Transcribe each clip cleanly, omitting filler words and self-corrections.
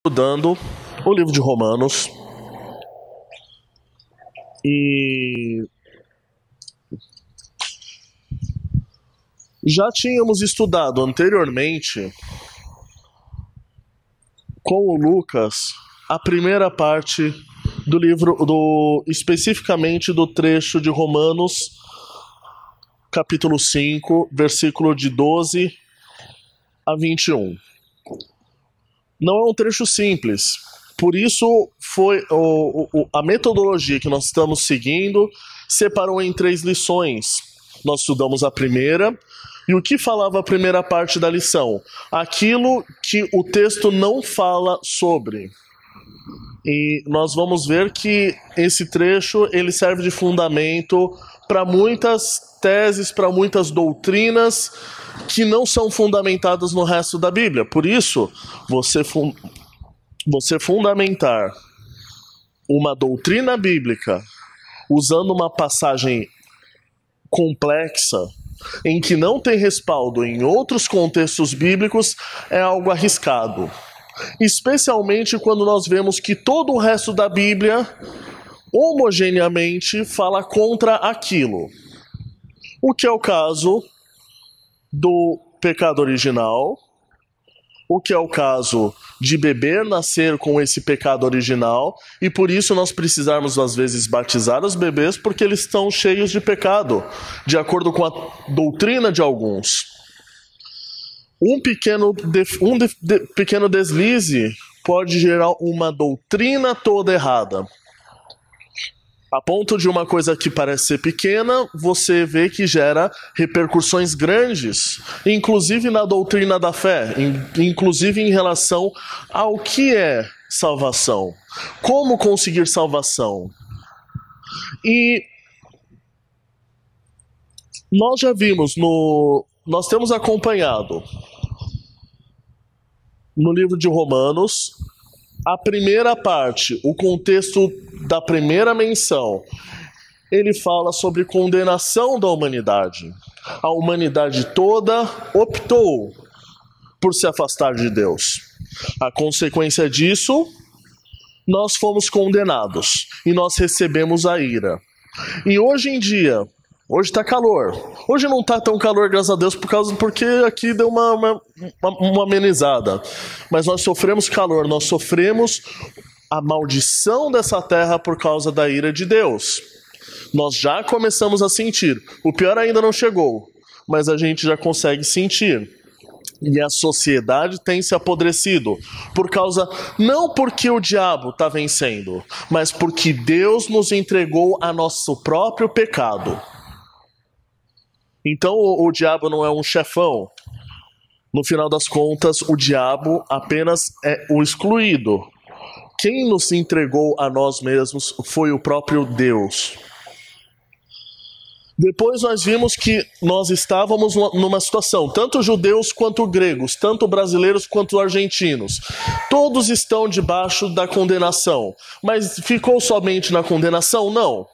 Estudando o livro de Romanos e já tínhamos estudado anteriormente com o Lucas a primeira parte do livro, especificamente do trecho de Romanos, capítulo 5, versículo de 12 a 21. Não é um trecho simples, por isso foi a metodologia que nós estamos seguindo separou em 3 lições. Nós estudamos a primeira, e o que falava a primeira parte da lição? Aquilo que o texto não fala sobre. E nós vamos ver que esse trecho ele serve de fundamento para muitas teses, para muitas doutrinas que não são fundamentadas no resto da Bíblia. Por isso, você fundamentar uma doutrina bíblica usando uma passagem complexa, em que não tem respaldo em outros contextos bíblicos, é algo arriscado. Especialmente quando nós vemos que todo o resto da Bíblia homogeneamente fala contra aquilo. O que é o caso do pecado original, o que é o caso de beber, nascer com esse pecado original, e por isso nós precisarmos às vezes batizar os bebês porque eles estão cheios de pecado, de acordo com a doutrina de alguns. Um pequeno deslize pode gerar uma doutrina toda errada. A ponto de uma coisa que parece ser pequena, você vê que gera repercussões grandes, inclusive na doutrina da fé, inclusive em relação ao que é salvação, como conseguir salvação. E nós já vimos, nós temos acompanhado no livro de Romanos, a primeira parte, o contexto da primeira menção, ele fala sobre condenação da humanidade. A humanidade toda optou por se afastar de Deus. A consequência disso, nós fomos condenados e nós recebemos a ira. E hoje em dia, hoje está calor. Hoje não está tão calor, graças a Deus, porque aqui deu uma amenizada. Mas nós sofremos calor, nós sofremos a maldição dessa terra por causa da ira de Deus. Nós já começamos a sentir. O pior ainda não chegou, mas a gente já consegue sentir. E a sociedade tem se apodrecido não porque o diabo está vencendo, mas porque Deus nos entregou a nosso próprio pecado. Então o diabo não é um chefão. No final das contas, o diabo apenas é o excluído. Quem nos entregou a nós mesmos foi o próprio Deus. Depois nós vimos que nós estávamos numa situação, tanto judeus quanto gregos, tanto brasileiros quanto argentinos. Todos estão debaixo da condenação. Mas ficou somente na condenação? Não.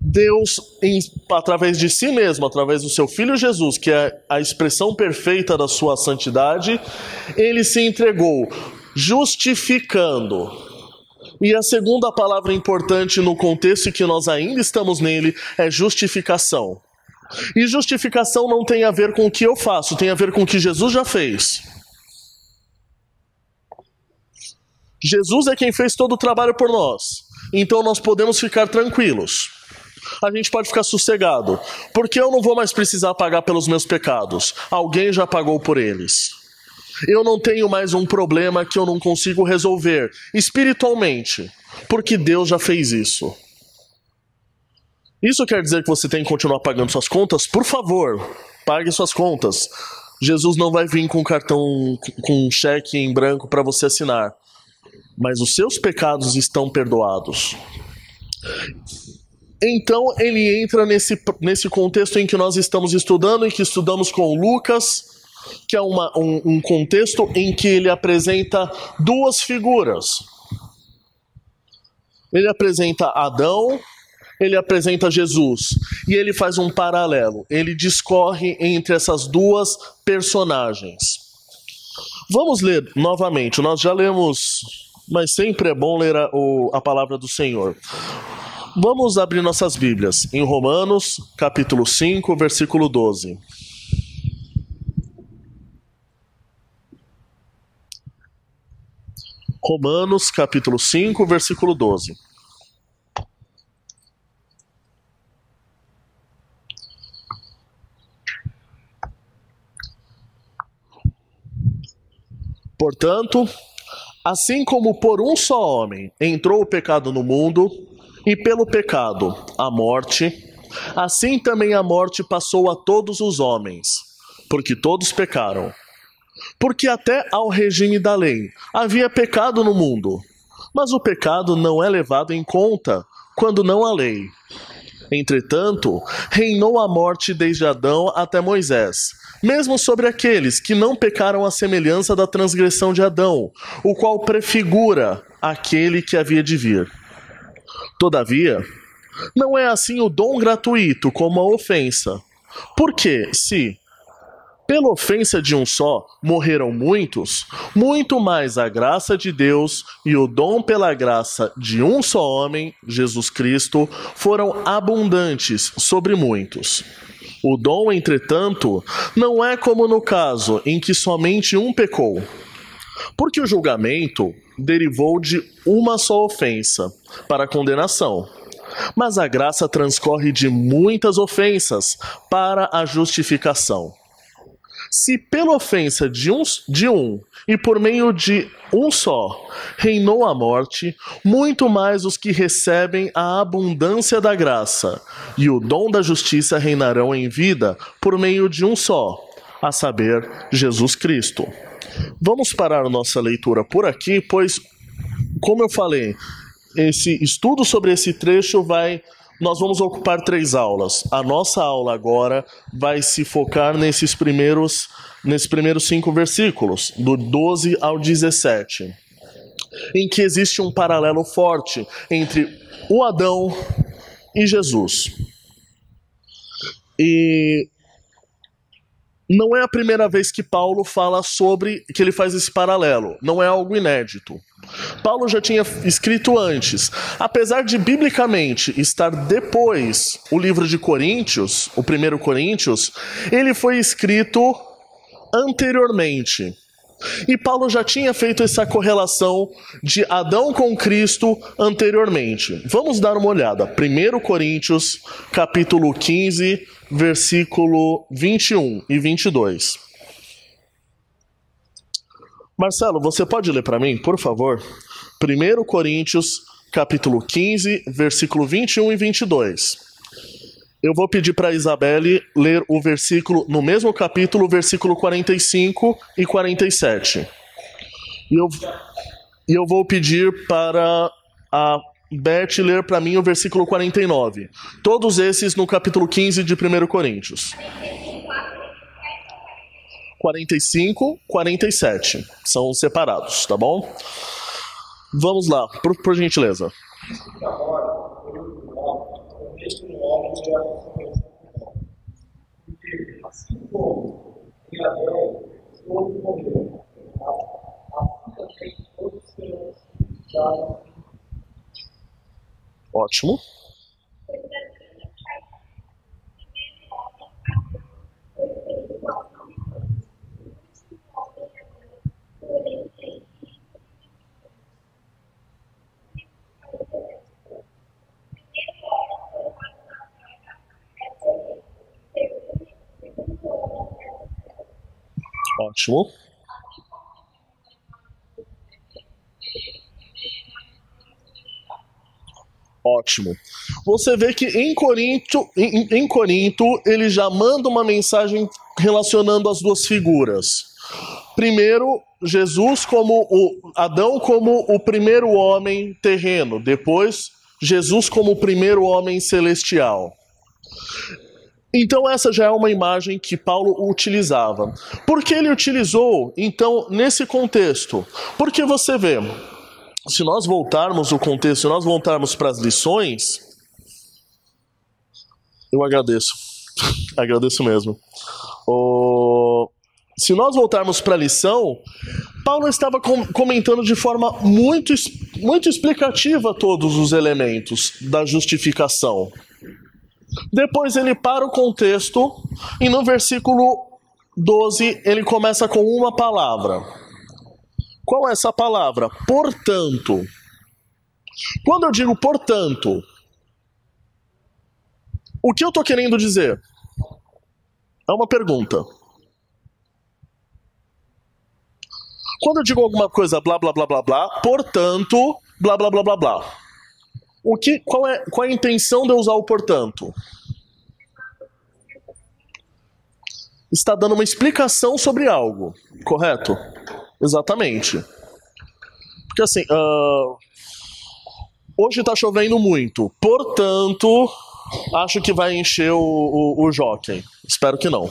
Deus, através de si mesmo, através do seu Filho Jesus, que é a expressão perfeita da sua santidade, ele se entregou, justificando. E a segunda palavra importante no contexto que nós ainda estamos nele é justificação. E justificação não tem a ver com o que eu faço, tem a ver com o que Jesus já fez. Jesus é quem fez todo o trabalho por nós. Então nós podemos ficar tranquilos. A gente pode ficar sossegado, porque eu não vou mais precisar pagar pelos meus pecados. Alguém já pagou por eles. Eu não tenho mais um problema que eu não consigo resolver espiritualmente, porque Deus já fez isso. Isso quer dizer que você tem que continuar pagando suas contas? Por favor, pague suas contas. Jesus não vai vir com um cartão, com um cheque em branco para você assinar. Mas os seus pecados estão perdoados. Então ele entra nesse contexto em que nós estamos estudando, em que estudamos com Lucas, que é um contexto em que ele apresenta 2 figuras. Ele apresenta Adão, ele apresenta Jesus, e ele faz um paralelo. Ele discorre entre essas 2 personagens. Vamos ler novamente. Nós já lemos, mas sempre é bom ler a palavra do Senhor. Vamos abrir nossas Bíblias em Romanos, capítulo 5, versículo 12. Romanos, capítulo 5, versículo 12. Portanto, assim como por um só homem entrou o pecado no mundo, e pelo pecado a morte, assim também a morte passou a todos os homens, porque todos pecaram. Porque até ao regime da lei havia pecado no mundo, mas o pecado não é levado em conta quando não há lei. Entretanto, reinou a morte desde Adão até Moisés, mesmo sobre aqueles que não pecaram à semelhança da transgressão de Adão, o qual prefigura aquele que havia de vir. Todavia, não é assim o dom gratuito como a ofensa. Porque, se pela ofensa de um só morreram muitos, muito mais a graça de Deus e o dom pela graça de um só homem, Jesus Cristo, foram abundantes sobre muitos. O dom, entretanto, não é como no caso em que somente um pecou. Porque o julgamento derivou de uma só ofensa para a condenação. Mas a graça transcorre de muitas ofensas para a justificação. Se pela ofensa de um e por meio de um só reinou a morte, muito mais os que recebem a abundância da graça e o dom da justiça reinarão em vida por meio de um só, a saber, Jesus Cristo. Vamos parar a nossa leitura por aqui, pois, como eu falei, esse estudo sobre esse trecho nós vamos ocupar 3 aulas. A nossa aula agora vai se focar nesses primeiros 5 versículos, do 12 ao 17, em que existe um paralelo forte entre o Adão e Jesus. E não é a primeira vez que Paulo que ele faz esse paralelo, não é algo inédito. Paulo já tinha escrito antes. Apesar de biblicamente estar depois o livro de Coríntios, o 1 Coríntios, ele foi escrito anteriormente. E Paulo já tinha feito essa correlação de Adão com Cristo anteriormente. Vamos dar uma olhada. 1 Coríntios, capítulo 15, versículo 21 e 22. Marcelo, você pode ler para mim, por favor? 1 Coríntios, capítulo 15, versículo 21 e 22. Eu vou pedir para a Isabelle ler o versículo, no mesmo capítulo, versículo 45 e 47. E eu vou pedir para a Beth ler para mim o versículo 49. Todos esses no capítulo 15 de 1 Coríntios. 45, 47. São separados, tá bom? Vamos lá, por gentileza. Assim como em Adão todos morreram, assim também todos serão justificados. Ótimo. Ótimo. Ótimo. Você vê que em Corinto ele já manda uma mensagem relacionando as duas figuras. Primeiro, Adão como o primeiro homem terreno. Depois, Jesus como o primeiro homem celestial. Então essa já é uma imagem que Paulo utilizava. Por que ele utilizou, então, nesse contexto? Porque você vê, se nós voltarmos o contexto, se nós voltarmos para as lições, eu agradeço. Agradeço mesmo. se nós voltarmos para a lição, Paulo estava comentando de forma muito explicativa todos os elementos da justificação. Depois ele para o contexto e no versículo 12 ele começa com uma palavra. Qual é essa palavra? Portanto. Quando eu digo portanto, o que eu estou querendo dizer? É uma pergunta. Quando eu digo alguma coisa blá blá blá blá blá, portanto, blá blá blá blá blá. Qual é a intenção de eu usar o portanto? Está dando uma explicação sobre algo, correto? Exatamente. Porque assim, hoje está chovendo muito, portanto, acho que vai encher o jockey. Espero que não.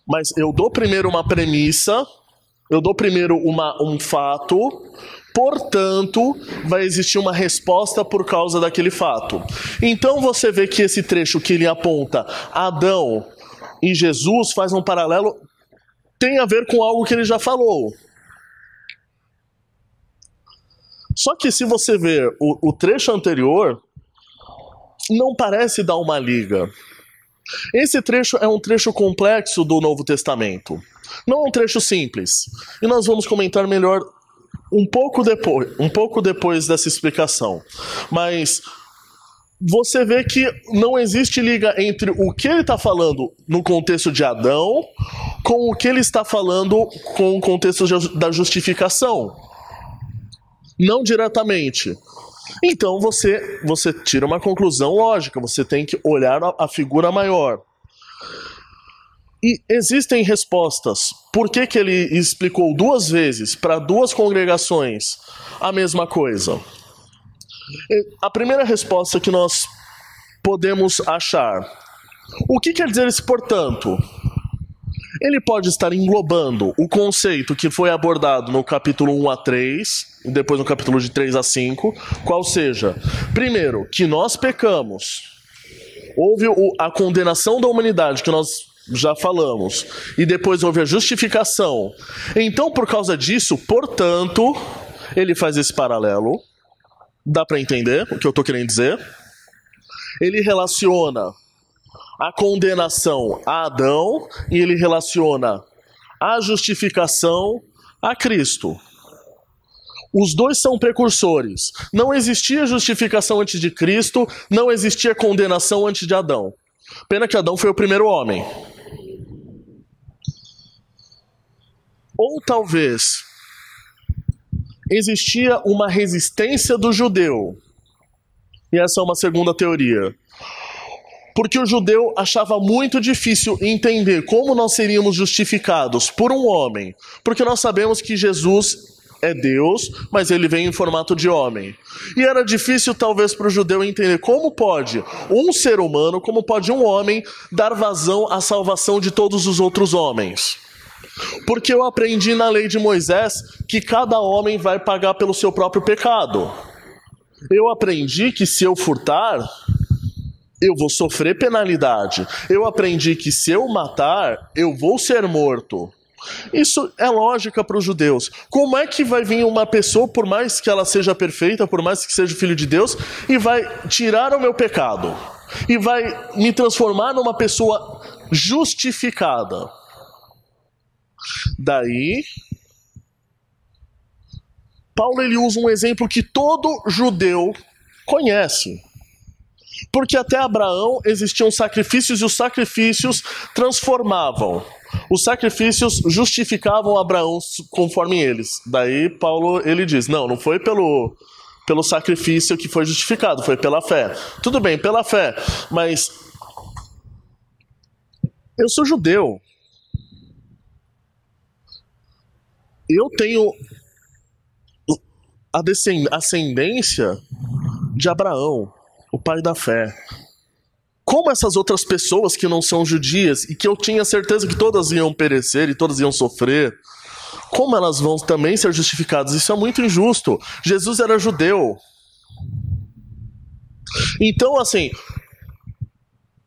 Mas eu dou primeiro uma premissa, eu dou primeiro um fato, portanto, vai existir uma resposta por causa daquele fato. Então você vê que esse trecho que ele aponta Adão e Jesus faz um paralelo, tem a ver com algo que ele já falou. Só que se você ver o trecho anterior, não parece dar uma liga. Esse trecho é um trecho complexo do Novo Testamento. Não é um trecho simples. E nós vamos comentar melhor um pouco depois dessa explicação. Mas você vê que não existe liga entre o que ele está falando no contexto de Adão com o que ele está falando com o contexto da justificação. Não diretamente. Então você tira uma conclusão lógica, você tem que olhar a figura maior. E existem respostas. Por que ele explicou duas vezes para duas congregações a mesma coisa? A primeira resposta que nós podemos achar: o que quer dizer esse portanto? Ele pode estar englobando o conceito que foi abordado no capítulo 1 a 3, e depois no capítulo de 3 a 5, qual seja, primeiro, que nós pecamos, houve a condenação da humanidade, que nós já falamos, e depois houve a justificação. Então, por causa disso, portanto, ele faz esse paralelo, dá para entender o que eu estou querendo dizer? Ele relaciona a condenação a Adão e ele relaciona a justificação a Cristo. Os dois são precursores. Não existia justificação antes de Cristo, não existia condenação antes de Adão. Pena que Adão foi o primeiro homem. Ou talvez existia uma resistência do judeu. E essa é uma segunda teoria. Porque o judeu achava muito difícil entender como nós seríamos justificados por um homem. Porque nós sabemos que Jesus é Deus, mas ele vem em formato de homem. E era difícil talvez para o judeu entender como pode um ser humano, como pode um homem dar vazão à salvação de todos os outros homens. Porque eu aprendi na lei de Moisés que cada homem vai pagar pelo seu próprio pecado. Eu aprendi que se eu furtar, eu vou sofrer penalidade. Eu aprendi que se eu matar, eu vou ser morto. Isso é lógica para os judeus. Como é que vai vir uma pessoa, por mais que ela seja perfeita, por mais que seja filho de Deus, e vai tirar o meu pecado? E vai me transformar numa pessoa justificada? Daí, Paulo ele usa um exemplo que todo judeu conhece. Porque até Abraão existiam sacrifícios e os sacrifícios transformavam. Os sacrifícios justificavam Abraão conforme eles. Daí Paulo ele diz, não foi pelo sacrifício que foi justificado, foi pela fé. Tudo bem, pela fé, mas eu sou judeu. Eu tenho a ascendência de Abraão, o pai da fé. Como essas outras pessoas que não são judias e que eu tinha certeza que todas iam perecer e todas iam sofrer, como elas vão também ser justificadas? Isso é muito injusto. Jesus era judeu. Então, assim,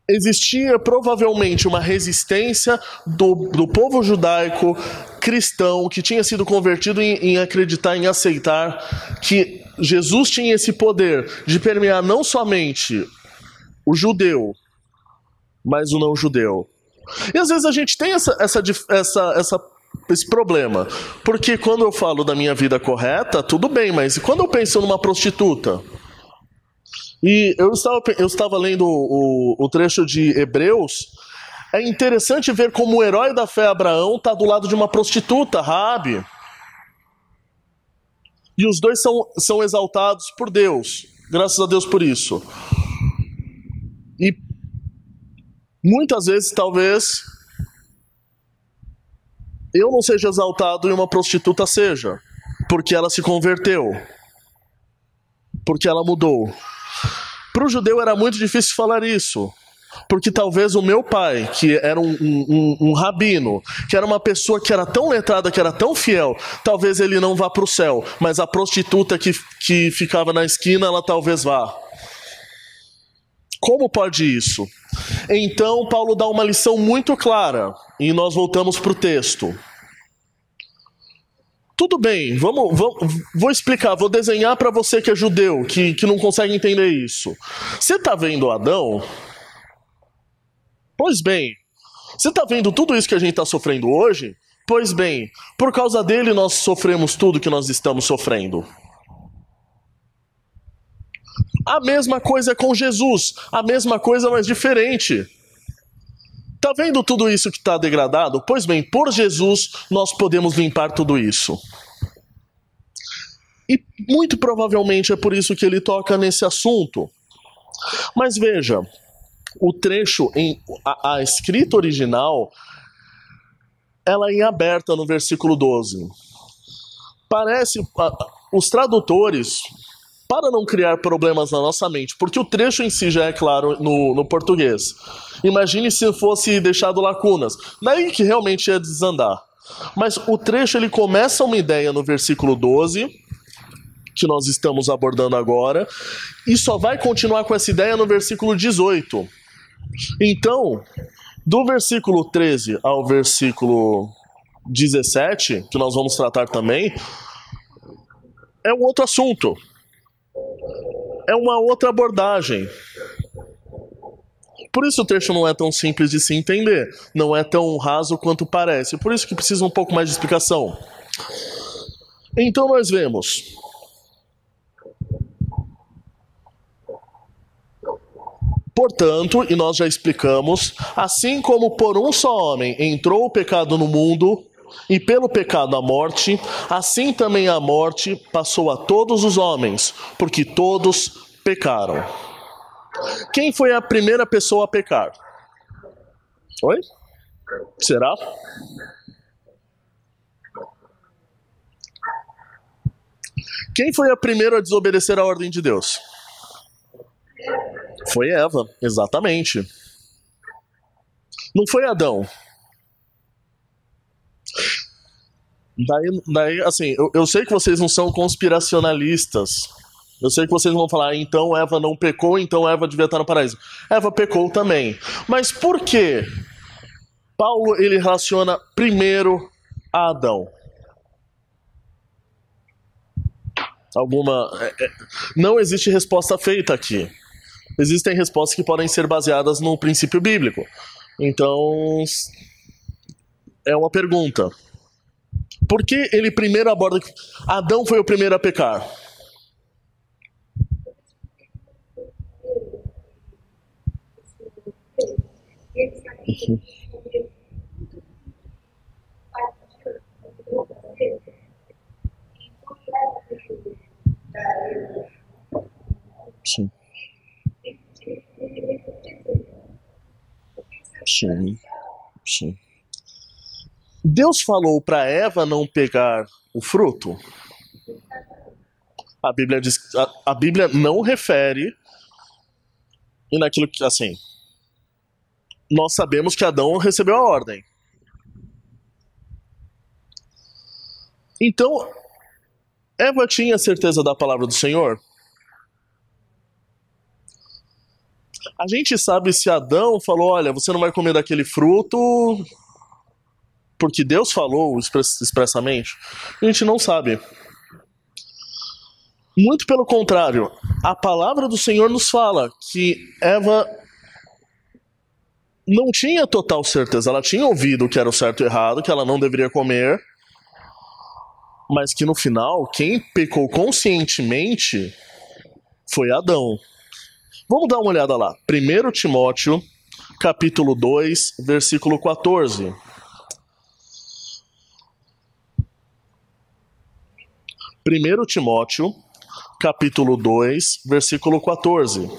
existia provavelmente uma resistência do povo judaico cristão que tinha sido convertido em acreditar, em aceitar que Jesus tinha esse poder de permear não somente o judeu, mas o não judeu. E às vezes a gente tem esse problema, porque quando eu falo da minha vida correta, tudo bem, mas quando eu penso numa prostituta? E eu estava lendo o trecho de Hebreus. É interessante ver como o herói da fé, Abraão, está do lado de uma prostituta, Raabe. E os dois são exaltados por Deus. Graças a Deus por isso. E muitas vezes, talvez, eu não seja exaltado e uma prostituta seja. Porque ela se converteu. Porque ela mudou. Para o judeu era muito difícil falar isso. Porque talvez o meu pai, que era um rabino, que era uma pessoa que era tão letrada, que era tão fiel, talvez ele não vá para o céu, mas a prostituta que ficava na esquina, ela talvez vá. Como pode isso? Então Paulo dá uma lição muito clara, e nós voltamos para o texto. Tudo bem, vou explicar, vou desenhar para você que é judeu, que não consegue entender isso. Você está vendo Adão? Pois bem, você está vendo tudo isso que a gente está sofrendo hoje? Pois bem, por causa dele nós sofremos tudo que nós estamos sofrendo. A mesma coisa com Jesus, a mesma coisa, mas diferente. Está vendo tudo isso que está degradado? Pois bem, por Jesus nós podemos limpar tudo isso. E muito provavelmente é por isso que ele toca nesse assunto. Mas veja, o trecho, a escrita original, ela é em aberta no versículo 12. Parece, os tradutores, para não criar problemas na nossa mente, porque o trecho em si já é claro no português. Imagine se fosse deixado lacunas, daí que realmente ia desandar. Mas o trecho ele começa uma ideia no versículo 12, que nós estamos abordando agora, e só vai continuar com essa ideia no versículo 18. Então, do versículo 13 ao versículo 17, que nós vamos tratar também, é um outro assunto. É uma outra abordagem. Por isso o trecho não é tão simples de se entender. Não é tão raso quanto parece. Por isso que precisa um pouco mais de explicação. Então nós vemos. Portanto, e nós já explicamos, assim como por um só homem entrou o pecado no mundo, e pelo pecado a morte, assim também a morte passou a todos os homens, porque todos pecaram. Quem foi a primeira pessoa a pecar? Oi? Será? Quem foi a primeira a desobedecer à ordem de Deus? Foi Eva, exatamente. Não foi Adão. Daí assim, eu sei que vocês não são conspiracionalistas. Eu sei que vocês vão falar, então Eva não pecou, então Eva devia estar no paraíso. Eva pecou também. Mas por que Paulo ele relaciona primeiro a Adão? Não existe resposta feita aqui. Existem respostas que podem ser baseadas no princípio bíblico. Então, é uma pergunta. Por que ele primeiro aborda... Adão foi o primeiro a pecar? Sim. Sim. Sim. Deus falou para Eva não pegar o fruto? A Bíblia diz, a Bíblia não refere e naquilo que, assim, nós sabemos que Adão recebeu a ordem. Então, Eva tinha certeza da palavra do Senhor? A gente sabe se Adão falou, olha, você não vai comer daquele fruto porque Deus falou expressamente. A gente não sabe. Muito pelo contrário, a palavra do Senhor nos fala que Eva não tinha total certeza. Ela tinha ouvido o que era o certo e errado, que ela não deveria comer, mas que no final, quem pecou conscientemente foi Adão. Vamos dar uma olhada lá. 1 Timóteo, capítulo 2, versículo 14. 1 Timóteo, capítulo 2, versículo 14.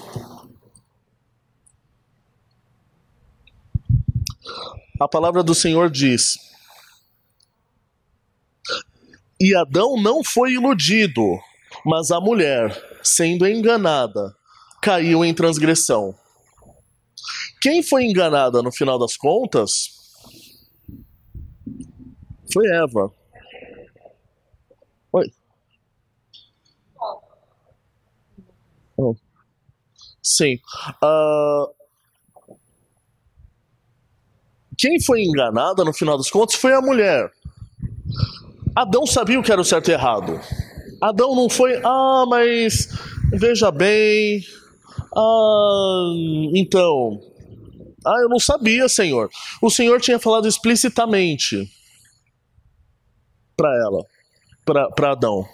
A palavra do Senhor diz: e Adão não foi iludido, mas a mulher, sendo enganada, caiu em transgressão. Quem foi enganada no final das contas foi Eva. Oi. Oh. Sim. Quem foi enganada no final das contas foi a mulher. Adão sabia o que era o certo e errado. Adão não foi, mas veja bem, então, eu não sabia, Senhor. O Senhor tinha falado explicitamente para ela, para Adão,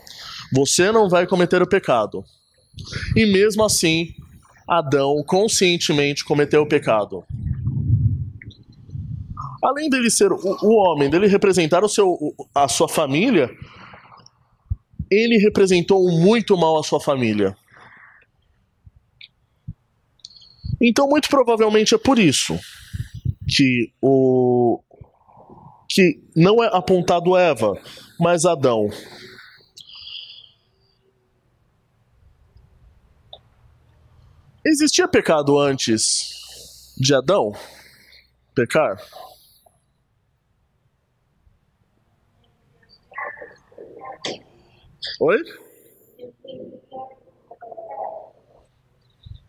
você não vai cometer o pecado. E mesmo assim, Adão conscientemente cometeu o pecado. Além dele ser o homem, dele representar a sua família, ele representou muito mal a sua família. Então, muito provavelmente é por isso que não é apontado Eva, mas Adão. Existia pecado antes de Adão pecar? Oi?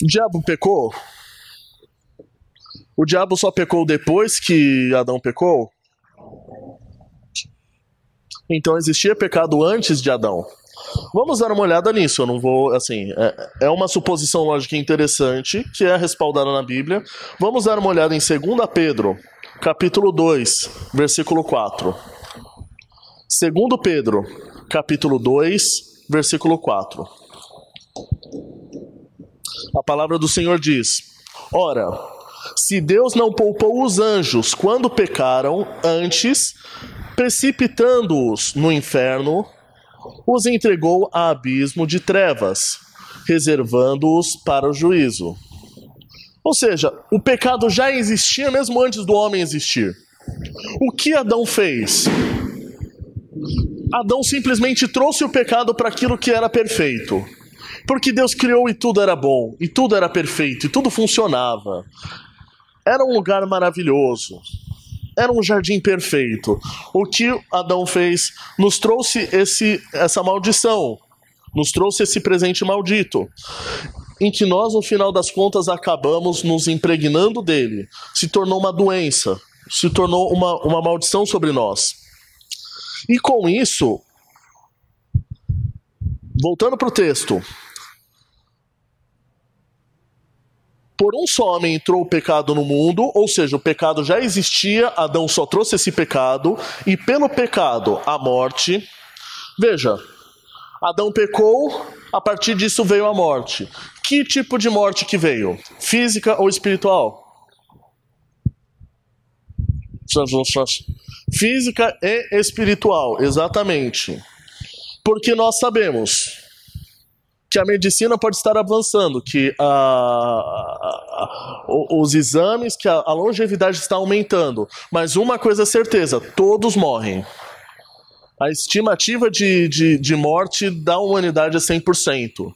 O diabo pecou? O diabo só pecou depois que Adão pecou? Então existia pecado antes de Adão. Vamos dar uma olhada nisso. Eu não vou, assim, é uma suposição lógica interessante que é respaldada na Bíblia. Vamos dar uma olhada em 2 Pedro, capítulo 2, versículo 4. 2 Pedro, capítulo 2, versículo 4. A palavra do Senhor diz: ora, se Deus não poupou os anjos quando pecaram, antes, precipitando-os no inferno, os entregou a abismo de trevas, reservando-os para o juízo. Ou seja, o pecado já existia mesmo antes do homem existir. O que Adão fez? Adão simplesmente trouxe o pecado para aquilo que era perfeito. Porque Deus criou e tudo era bom, e tudo era perfeito, e tudo funcionava. Era um lugar maravilhoso. Era um jardim perfeito. O que Adão fez nos trouxe essa maldição, nos trouxe esse presente maldito, em que nós, no final das contas, acabamos nos impregnando dele. Se tornou uma doença, se tornou uma maldição sobre nós. E com isso, voltando para o texto, por um só homem entrou o pecado no mundo, ou seja, o pecado já existia, Adão só trouxe esse pecado, e pelo pecado, a morte. Veja, Adão pecou, a partir disso veio a morte. Que tipo de morte que veio? Física ou espiritual? Física e espiritual, exatamente. Porque nós sabemos que a medicina pode estar avançando, que os exames, que a longevidade está aumentando. Mas uma coisa é certeza, todos morrem. A estimativa de morte da humanidade é 100%.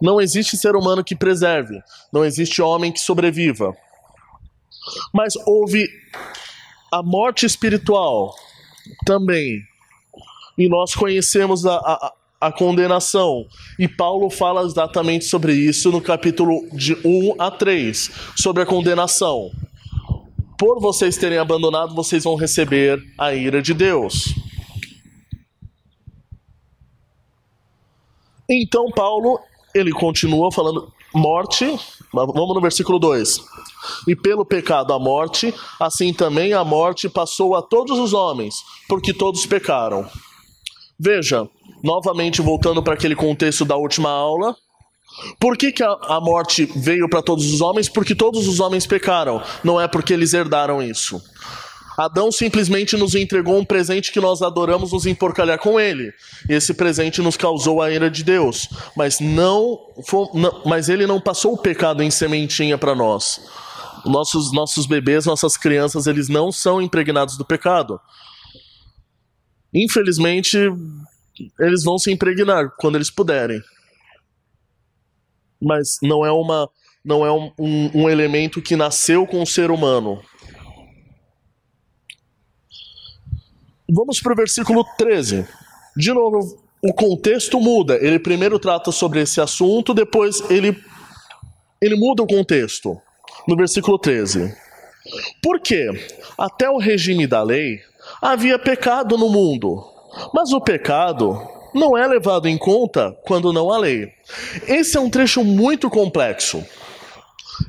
Não existe ser humano que preserve, não existe homem que sobreviva. Mas houve a morte espiritual também. E nós conhecemos a condenação. E Paulo fala exatamente sobre isso no capítulo de 1 a 3, sobre a condenação. Por vocês terem abandonado, vocês vão receber a ira de Deus. Então Paulo, ele continua falando morte, vamos no versículo 2. E pelo pecado a morte, assim também a morte passou a todos os homens, porque todos pecaram. Veja, novamente voltando para aquele contexto da última aula, por que a morte veio para todos os homens? Porque todos os homens pecaram, não é porque eles herdaram isso. Adão simplesmente nos entregou um presente que nós adoramos nos emporcalhar com ele. E esse presente nos causou a ira de Deus. Mas ele não passou o pecado em sementinha para nós. Nossos bebês, nossas crianças, eles não são impregnados do pecado. Infelizmente, eles vão se impregnar quando eles puderem. Mas não é um elemento que nasceu com o ser humano. Vamos para o versículo 13. De novo, o contexto muda. Ele primeiro trata sobre esse assunto, depois ele muda o contexto. No versículo 13. Porque até o regime da lei havia pecado no mundo, mas o pecado não é levado em conta quando não há lei. Esse é um trecho muito complexo.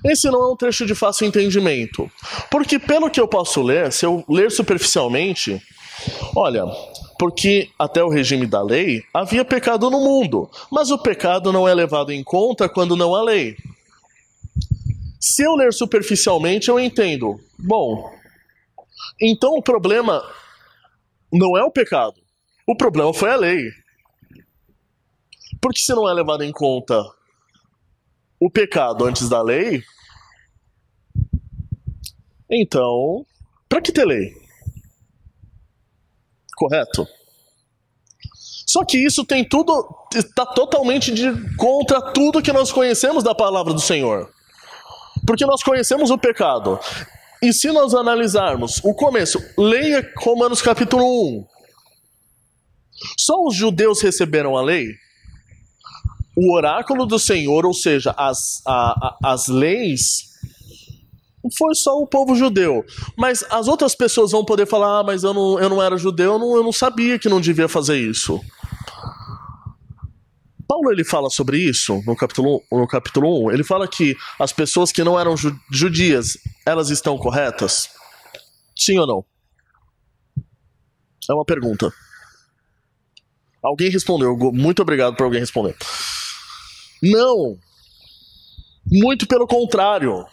Esse não é um trecho de fácil entendimento. Porque pelo que eu posso ler, se eu ler superficialmente, olha, porque até o regime da lei havia pecado no mundo, mas o pecado não é levado em conta quando não há lei. Se eu ler superficialmente, eu entendo. Bom, então o problema não é o pecado. O problema foi a lei. Porque se não é levado em conta o pecado antes da lei, então, para que ter lei? Correto? Só que isso está totalmente contra tudo que nós conhecemos da palavra do Senhor. Porque nós conhecemos o pecado. E se nós analisarmos o começo, leia Romanos capítulo 1. Só os judeus receberam a lei? O oráculo do Senhor, ou seja, as leis, foi só o povo judeu. Mas as outras pessoas vão poder falar, mas eu não era judeu, eu não sabia que não devia fazer isso. Paulo, ele fala sobre isso no capítulo 1. Ele fala que as pessoas que não eram judias, elas estão corretas? Sim ou não? É uma pergunta. Alguém respondeu. Muito obrigado por alguém responder. Não. Muito pelo contrário.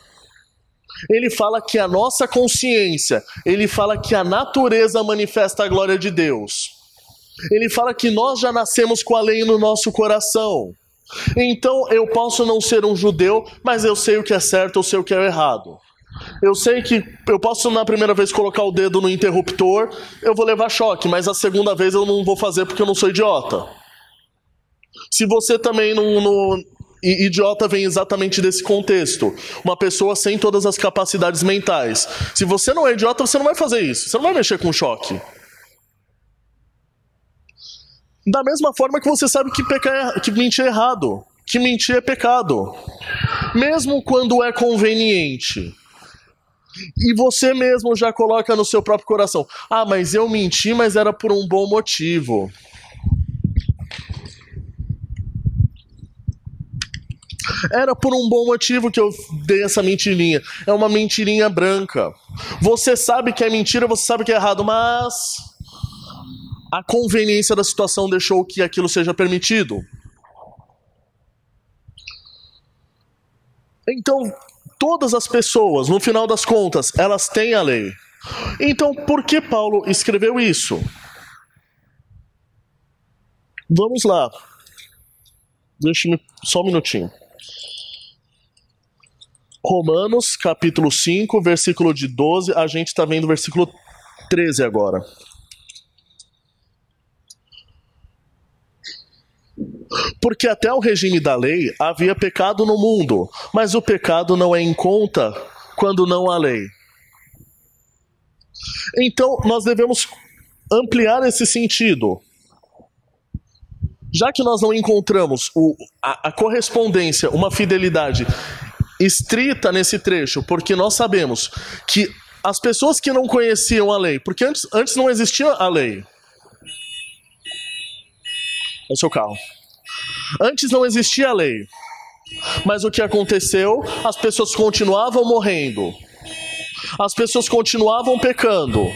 Ele fala que a nossa consciência, ele fala que a natureza manifesta a glória de Deus. Ele fala que nós já nascemos com a lei no nosso coração. Então eu posso não ser um judeu, mas eu sei o que é certo, eu sei o que é errado. Eu sei que eu posso na primeira vez colocar o dedo no interruptor, eu vou levar choque, mas a segunda vez eu não vou fazer porque eu não sou idiota. Se você também não... Idiota vem exatamente desse contexto. Uma pessoa sem todas as capacidades mentais. Se você não é idiota, você não vai fazer isso. Você não vai mexer com choque. Da mesma forma que você sabe que mentir é errado. Que mentir é pecado. Mesmo quando é conveniente. E você mesmo já coloca no seu próprio coração. Ah, mas eu menti, mas era por um bom motivo. Era por um bom motivo que eu dei essa mentirinha. É uma mentirinha branca. Você sabe que é mentira, você sabe que é errado, mas a conveniência da situação deixou que aquilo seja permitido. Então, todas as pessoas, no final das contas, elas têm a lei. Então, por que Paulo escreveu isso? Vamos lá. Deixa-me só um minutinho. Romanos, capítulo 5, versículo de 12, a gente está vendo o versículo 13 agora. Porque até o regime da lei havia pecado no mundo, mas o pecado não é em conta quando não há lei. Então, nós devemos ampliar esse sentido. Já que nós não encontramos a correspondência, uma fidelidade estrita nesse trecho, porque nós sabemos que as pessoas que não conheciam a lei, porque antes não existia a lei. É o seu carro. Antes não existia a lei. Mas o que aconteceu? As pessoas continuavam morrendo. As pessoas continuavam pecando.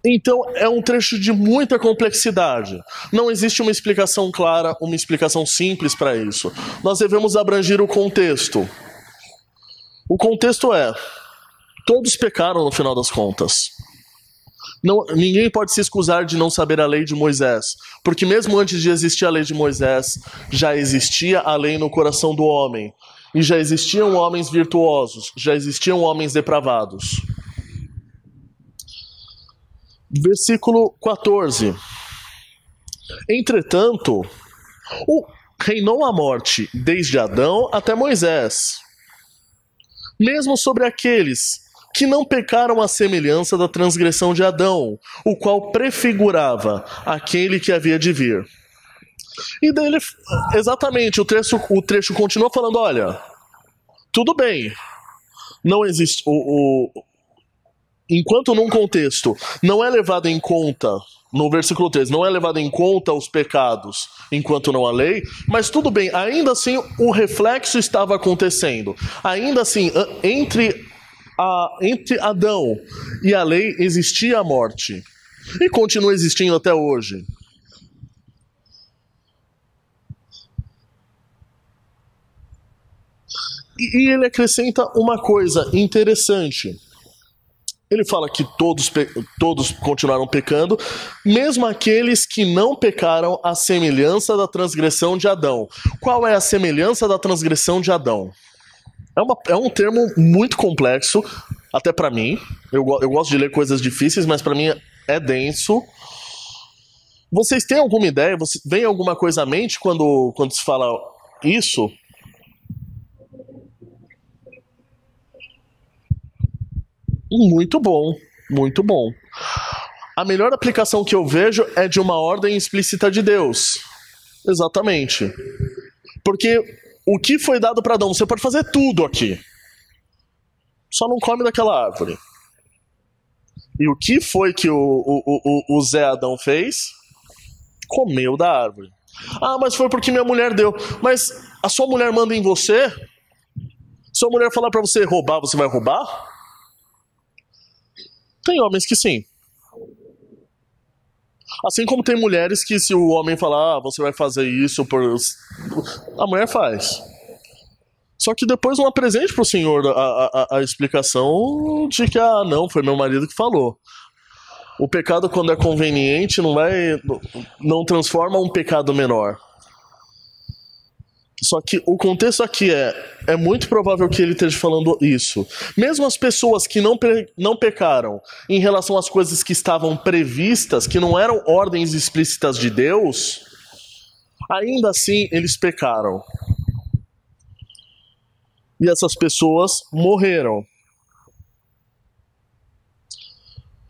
Então é um trecho de muita complexidade. Não existe uma explicação clara, uma explicação simples para isso. Nós devemos abranger o contexto. O contexto é: todos pecaram no final das contas. Ninguém pode se excusar de não saber a lei de Moisés, porque mesmo antes de existir a lei de Moisés, já existia a lei no coração do homem, e já existiam homens virtuosos, já existiam homens depravados. Versículo 14. Entretanto, reinou a morte desde Adão até Moisés, mesmo sobre aqueles que não pecaram à semelhança da transgressão de Adão, o qual prefigurava aquele que havia de vir. E daí exatamente, o trecho continua falando: olha, tudo bem, não existe enquanto num contexto não é levado em conta, no versículo 13, não é levado em conta os pecados enquanto não há lei, mas tudo bem, ainda assim o reflexo estava acontecendo. Ainda assim, entre Adão e a lei existia a morte, e continua existindo até hoje. E ele acrescenta uma coisa interessante. Ele fala que todos continuaram pecando, mesmo aqueles que não pecaram à semelhança da transgressão de Adão. Qual é a semelhança da transgressão de Adão? É um termo muito complexo, até para mim. Eu gosto de ler coisas difíceis, mas para mim é denso. Vocês têm alguma ideia? Vem alguma coisa à mente quando se fala isso? Muito bom, muito bom. A melhor aplicação que eu vejo é de uma ordem explícita de Deus. Exatamente. Porque o que foi dado para Adão? Você pode fazer tudo aqui, só não come daquela árvore. E o que foi que o Zé Adão fez? Comeu da árvore. Ah, mas foi porque minha mulher deu. Mas a sua mulher manda em você? Se a mulher falar para você roubar, você vai roubar? Tem homens que sim. Assim como tem mulheres que, se o homem falar, você vai fazer isso, a mulher faz. Só que depois não apresente pro Senhor a explicação de que, não, foi meu marido que falou. O pecado, quando é conveniente, não transforma um pecado menor. Só que o contexto aqui é muito provável que ele esteja falando isso. Mesmo as pessoas que não pecaram em relação às coisas que estavam previstas, que não eram ordens explícitas de Deus, ainda assim eles pecaram. E essas pessoas morreram.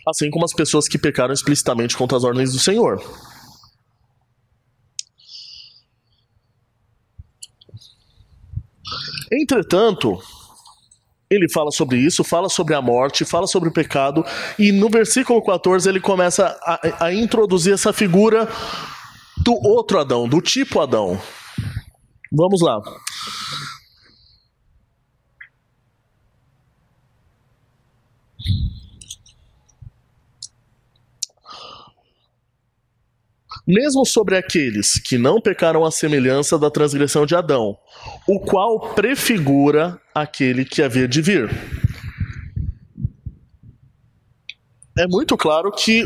Assim como as pessoas que pecaram explicitamente contra as ordens do Senhor. Entretanto, ele fala sobre isso, fala sobre a morte, fala sobre o pecado, e no versículo 14 ele começa a introduzir essa figura do outro Adão, do tipo Adão. Vamos lá. Mesmo sobre aqueles que não pecaram à semelhança da transgressão de Adão, o qual prefigura aquele que havia de vir. É muito claro que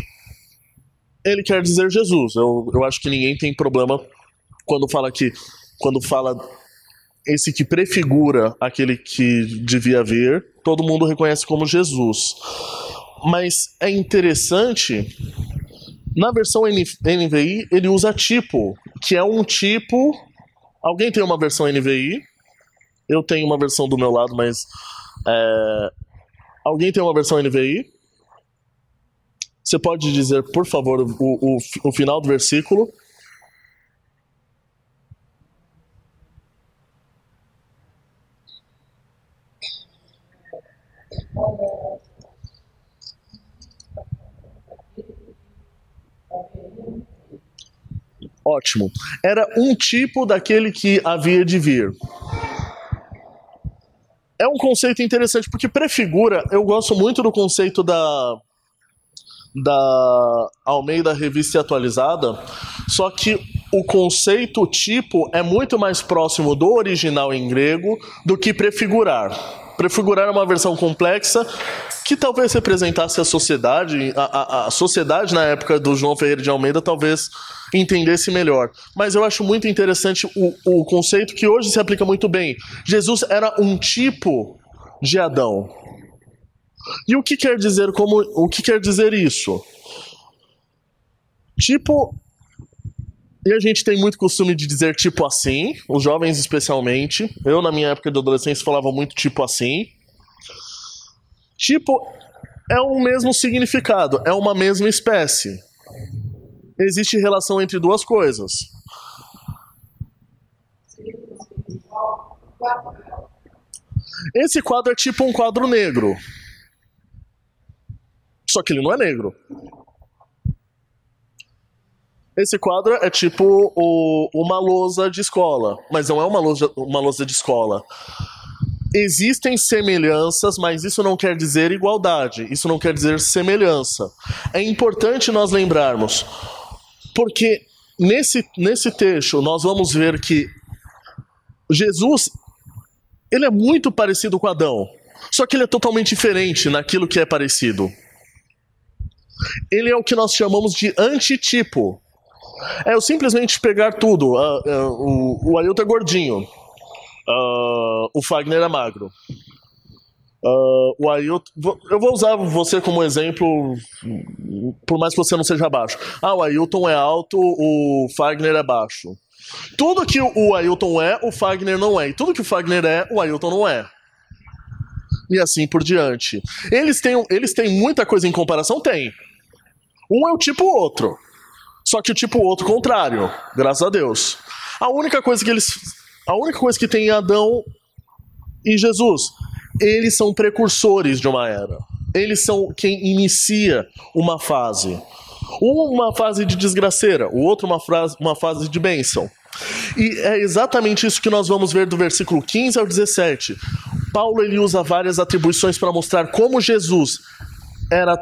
ele quer dizer Jesus. Eu acho que ninguém tem problema quando fala esse que prefigura aquele que devia vir, todo mundo reconhece como Jesus. Mas é interessante, na versão NVI ele usa tipo, que é um tipo... Alguém tem uma versão NVI? Eu tenho uma versão do meu lado, mas... Alguém tem uma versão NVI? Você pode dizer, por favor, o final do versículo? Ótimo. Era um tipo daquele que havia de vir. É um conceito interessante, porque prefigura, eu gosto muito do conceito da Almeida Revista Atualizada, só que o conceito tipo é muito mais próximo do original em grego do que prefigurar. Prefigurar é uma versão complexa que talvez representasse a sociedade, a sociedade na época do João Ferreira de Almeida talvez entendesse melhor. Mas eu acho muito interessante o conceito que hoje se aplica muito bem. Jesus era um tipo de Adão. E o que quer dizer o que quer dizer isso? Tipo, e a gente tem muito costume de dizer tipo assim, os jovens especialmente. Eu, na minha época de adolescência, falava muito tipo assim. Tipo é o mesmo significado, é uma mesma espécie. Existe relação entre duas coisas. Esse quadro é tipo um quadro negro. Só que ele não é negro. Esse quadro é tipo uma lousa de escola, mas não é uma lousa de escola. Existem semelhanças, mas isso não quer dizer igualdade, isso não quer dizer semelhança. É importante nós lembrarmos, porque nesse texto nós vamos ver que Jesus, ele é muito parecido com Adão, só que ele é totalmente diferente naquilo que é parecido. Ele é o que nós chamamos de antitipo. É eu simplesmente pegar tudo. O Ailton é gordinho. O Fagner é magro. O Ailton, eu vou usar você como exemplo, por mais que você não seja baixo. O Ailton é alto, o Fagner é baixo. Tudo que o Ailton é, o Fagner não é. E tudo que o Fagner é, o Ailton não é. E assim por diante. Eles têm muita coisa em comparação? Tem. Um é o tipo outro. Só que o tipo outro contrário. Graças a Deus. A única coisa que tem em Adão e Jesus, eles são precursores de uma era. Eles são quem inicia uma fase. Uma fase de desgraceira, o outro uma fase de bênção. E é exatamente isso que nós vamos ver do versículo 15 ao 17. Paulo ele usa várias atribuições para mostrar como Jesus era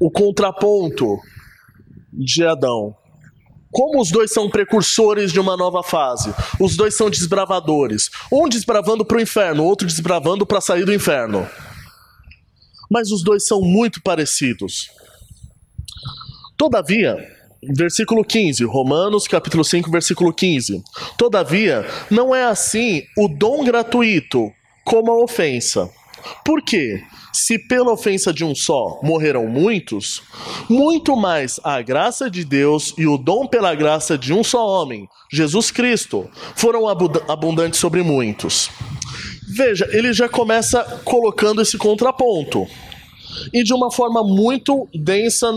o contraponto de Adão. Como os dois são precursores de uma nova fase. Os dois são desbravadores. Um desbravando para o inferno, outro desbravando para sair do inferno. Mas os dois são muito parecidos. Todavia, versículo 15, Romanos capítulo 5, versículo 15. Todavia, não é assim o dom gratuito como a ofensa. Por quê? Se pela ofensa de um só morreram muitos, muito mais a graça de Deus e o dom pela graça de um só homem, Jesus Cristo, foram abundantes sobre muitos. Veja, ele já começa colocando esse contraponto. E de uma forma muito densa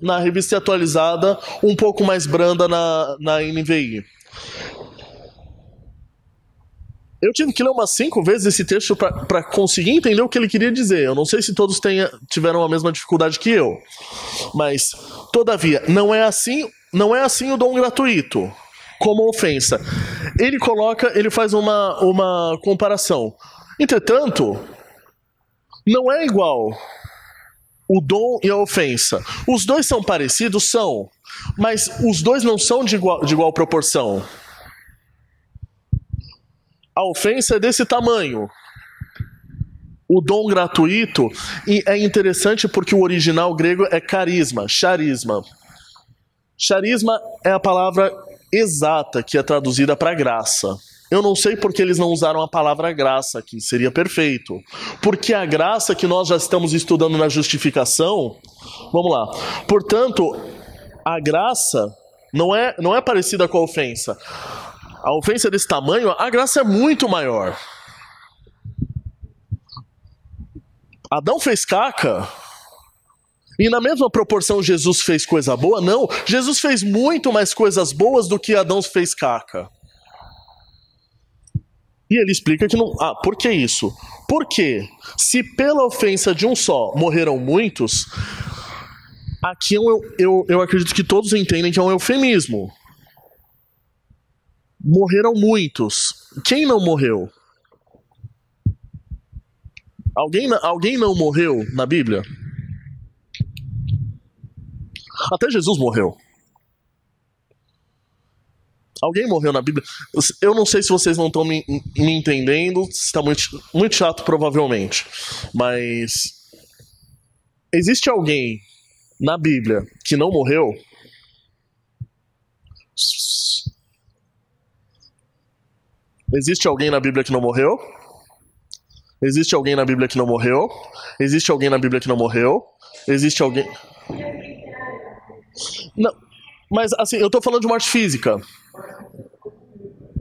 na Revista Atualizada, um pouco mais branda na NVI. Eu tive que ler umas 5 vezes esse texto para conseguir entender o que ele queria dizer. Eu não sei se todos tiveram a mesma dificuldade que eu. Mas, todavia, não é assim o dom gratuito, como ofensa. Ele faz uma comparação. Entretanto, não é igual o dom e a ofensa. Os dois são parecidos? São. Mas os dois não são de igual proporção. A ofensa é desse tamanho. O dom gratuito, e é interessante porque o original grego é carisma, charisma. Charisma é a palavra exata que é traduzida para graça. Eu não sei porque eles não usaram a palavra graça aqui, seria perfeito. Porque a graça que nós já estamos estudando na justificação, vamos lá. Portanto, a graça não é parecida com a ofensa. A ofensa é desse tamanho, a graça é muito maior. Adão fez caca, E na mesma proporção Jesus fez coisa boa? Não, Jesus fez muito mais coisas boas do que Adão fez caca. E ele explica que não... Ah, por que isso? Porque se pela ofensa de um só morreram muitos, aqui eu acredito que todos entendem que é um eufemismo. Morreram muitos. Quem não morreu? Alguém não morreu na Bíblia? Até Jesus morreu. Alguém morreu na Bíblia? Eu não sei se vocês não estão me entendendo, está muito chato provavelmente, mas existe alguém na Bíblia que não morreu? Existe alguém na Bíblia que não morreu? Existe alguém na Bíblia que não morreu? Existe alguém na Bíblia que não morreu? Existe alguém... Não, mas assim, eu tô falando de morte física.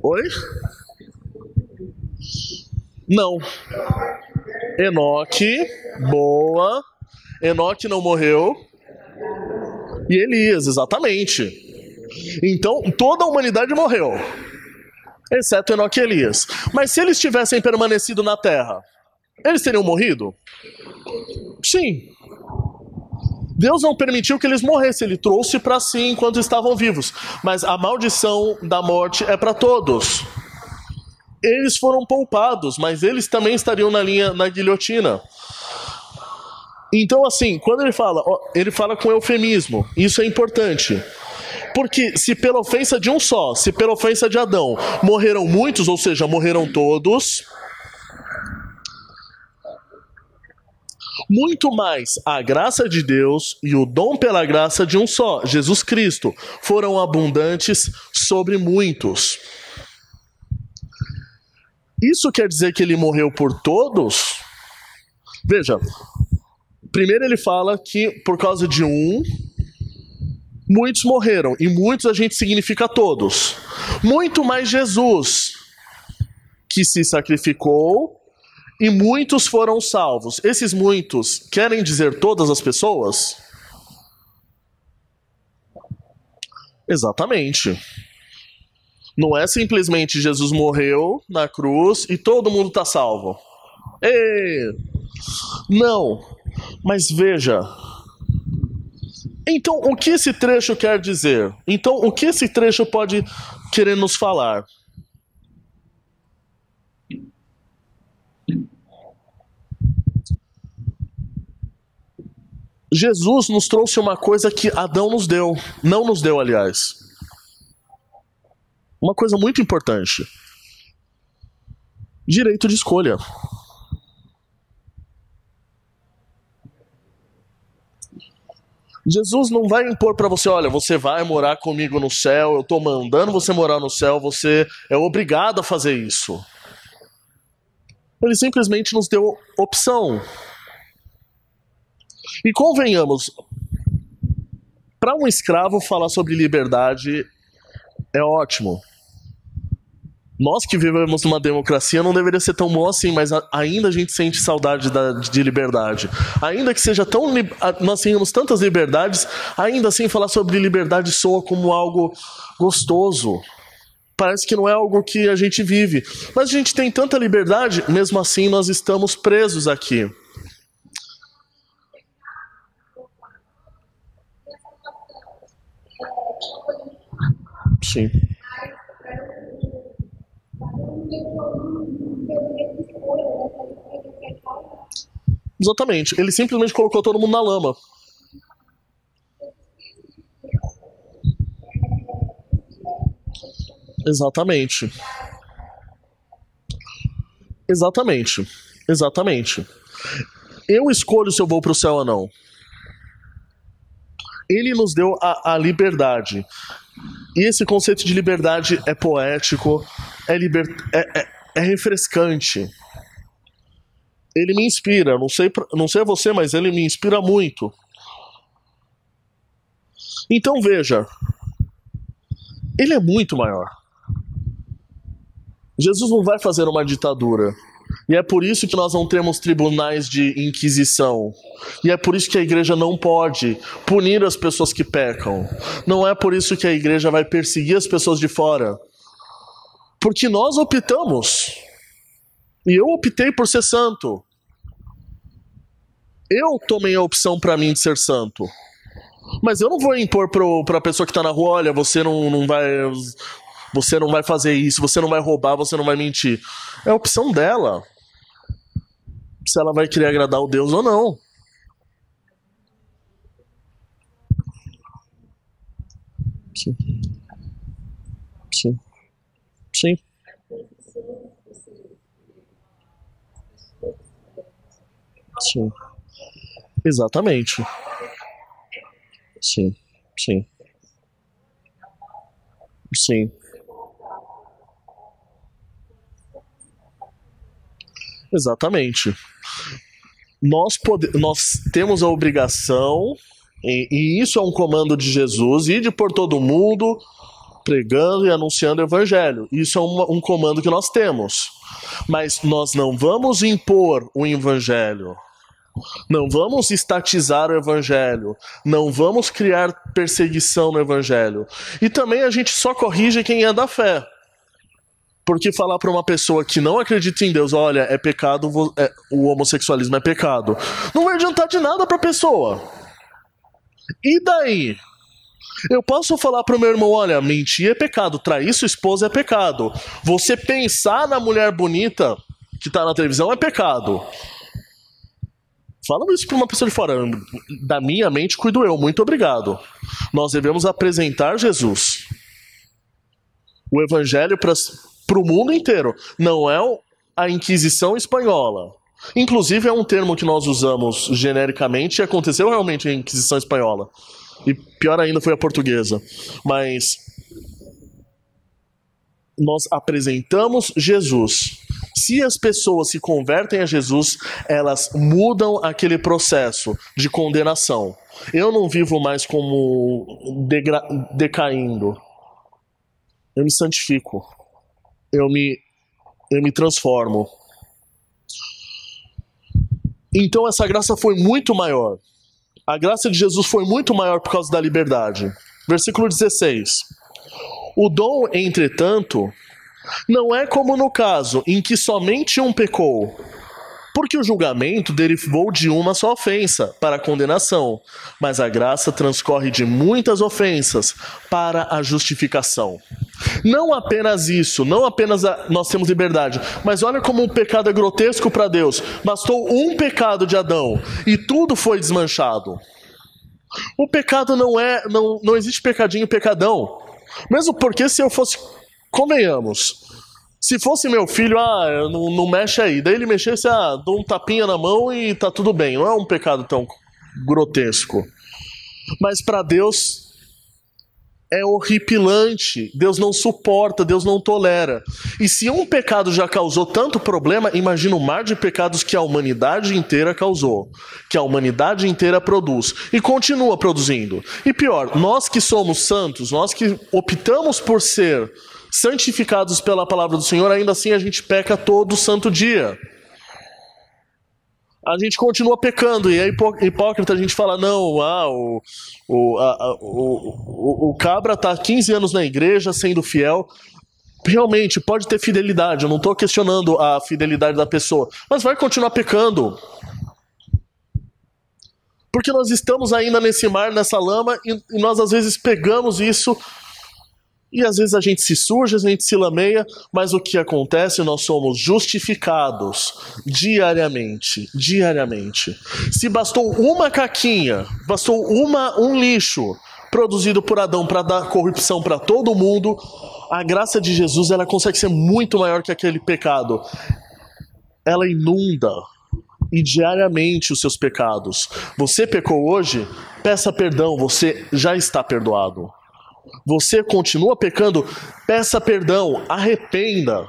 Oi? Não. Enoque, boa. Enoque não morreu. E Elias, exatamente. Então, toda a humanidade morreu, exceto Enoque e Elias. Mas se eles tivessem permanecido na Terra, eles teriam morrido? Sim. Deus não permitiu que eles morressem, ele trouxe para si enquanto estavam vivos. Mas a maldição da morte é para todos. Eles foram poupados, mas eles também estariam na guilhotina. Então, assim, quando ele fala com eufemismo. Isso é importante. Porque se pela ofensa de um só, se pela ofensa de Adão, morreram muitos, ou seja, morreram todos, muito mais a graça de Deus e o dom pela graça de um só, Jesus Cristo, foram abundantes sobre muitos. Isso quer dizer que ele morreu por todos? Veja, primeiro ele fala que por causa de um, muitos morreram, e muitos a gente significa todos. Muito mais Jesus, que se sacrificou, e muitos foram salvos. Esses muitos querem dizer todas as pessoas? Exatamente. Não é simplesmente Jesus morreu na cruz e todo mundo está salvo. Não. Mas veja. Então, o que esse trecho quer dizer? Então, o que esse trecho pode querer nos falar? Jesus nos trouxe uma coisa que Adão nos deu. Não nos deu, aliás. Uma coisa muito importante. Direito de escolha. Jesus não vai impor para você, olha, você vai morar comigo no céu, eu estou mandando você morar no céu, você é obrigado a fazer isso. Ele simplesmente nos deu opção. E convenhamos, para um escravo falar sobre liberdade é ótimo. Nós que vivemos numa democracia não deveria ser tão bom assim, mas ainda a gente sente saudade de liberdade. Ainda que seja tão... nós tenhamos tantas liberdades, ainda assim falar sobre liberdade soa como algo gostoso. Parece que não é algo que a gente vive. Mas a gente tem tanta liberdade, mesmo assim nós estamos presos aqui. Sim. Exatamente. Ele simplesmente colocou todo mundo na lama. Exatamente. Exatamente. Exatamente. Eu escolho se eu vou para o céu ou não. Ele nos deu a liberdade. E esse conceito de liberdade é poético, é refrescante. Ele me inspira, não sei você, mas ele me inspira muito. Então veja, ele é muito maior. Jesus não vai fazer uma ditadura. E é por isso que nós não temos tribunais de inquisição. E é por isso que a igreja não pode punir as pessoas que pecam. Não é por isso que a igreja vai perseguir as pessoas de fora. Porque nós optamos. E eu optei por ser santo. Eu tomei a opção para mim de ser santo. Mas eu não vou impor para a pessoa que está na rua, olha, você não vai fazer isso, você não vai roubar, você não vai mentir. É a opção dela. Se ela vai querer agradar o Deus ou não. Sim. Sim. Sim. Sim. Exatamente. Sim. Sim. Sim. Exatamente. Nós temos a obrigação, e isso é um comando de Jesus, ir de por todo mundo, pregando e anunciando o evangelho. Isso é um comando que nós temos. Mas nós não vamos impor o evangelho. Não vamos estatizar o evangelho. Não vamos criar perseguição no evangelho. E também a gente só corrige quem é da fé. Porque falar para uma pessoa que não acredita em Deus, olha, é pecado, o homossexualismo é pecado, não vai adiantar de nada para a pessoa. E daí? Eu posso falar para o meu irmão, olha, mentir é pecado, trair sua esposa é pecado. Você pensar na mulher bonita que está na televisão é pecado. Fala isso para uma pessoa de fora. Da minha mente cuido eu, muito obrigado. Nós devemos apresentar Jesus. O evangelho para o mundo inteiro. Não é a Inquisição espanhola. Inclusive é um termo que nós usamos genericamente e aconteceu realmente a Inquisição espanhola. E pior ainda foi a portuguesa. Mas nós apresentamos Jesus. Se as pessoas se convertem a Jesus, elas mudam aquele processo de condenação. Eu não vivo mais como decaindo. Eu me santifico. Eu me transformo. Então essa graça foi muito maior. A graça de Jesus foi muito maior por causa da liberdade. Versículo 16. O dom, entretanto, não é como no caso em que somente um pecou, porque o julgamento derivou de uma só ofensa para a condenação, mas a graça transcorre de muitas ofensas para a justificação. Não apenas isso, não apenas nós temos liberdade, mas olha como o pecado é grotesco para Deus. Bastou um pecado de Adão e tudo foi desmanchado. O pecado não existe pecadinho, pecadão. Mesmo porque se eu fosse, convenhamos, se fosse meu filho, não mexe aí, daí ele mexesse, dou um tapinha na mão e tá tudo bem. Não é um pecado tão grotesco. Mas para Deus é horripilante. Deus não suporta, Deus não tolera. E se um pecado já causou tanto problema, imagina o mar de pecados que a humanidade inteira causou, que a humanidade inteira produz e continua produzindo. E pior, nós que somos santos, nós que optamos por ser santificados pela palavra do Senhor, ainda assim a gente peca todo santo dia. A gente continua pecando e é hipócrita a gente fala, não, o cabra está há 15 anos na igreja sendo fiel. Realmente, pode ter fidelidade, eu não estou questionando a fidelidade da pessoa, mas vai continuar pecando. Porque nós estamos ainda nesse mar, nessa lama, e nós às vezes pegamos isso, e às vezes a gente se suja, a gente se lameia, mas o que acontece? Nós somos justificados diariamente. Se bastou uma caquinha, bastou um lixo produzido por Adão para dar corrupção para todo mundo, a graça de Jesus ela consegue ser muito maior que aquele pecado. Ela inunda e diariamente os seus pecados. Você pecou hoje? Peça perdão, você já está perdoado. Você continua pecando? Peça perdão, arrependa.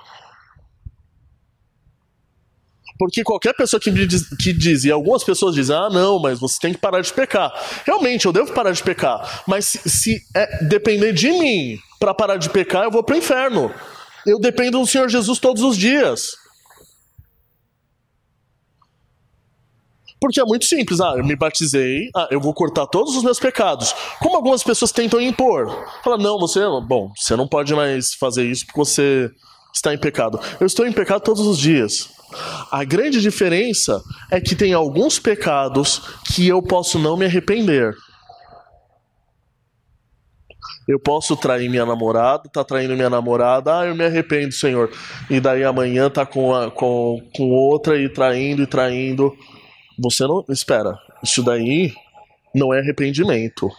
Porque qualquer pessoa que diz, e algumas pessoas dizem, não, mas você tem que parar de pecar. Realmente, eu devo parar de pecar. Mas se depender de mim para parar de pecar, eu vou para o inferno. Eu dependo do Senhor Jesus todos os dias. Porque é muito simples. Eu me batizei, eu vou cortar todos os meus pecados. Como algumas pessoas tentam impor. Fala, não, você não pode mais fazer isso porque você está em pecado. Eu estou em pecado todos os dias. A grande diferença é que tem alguns pecados que eu posso não me arrepender. Eu posso trair minha namorada, tá traindo minha namorada, eu me arrependo, Senhor. E daí amanhã tá com outra e traindo. Você não... Espera, isso daí não é arrependimento.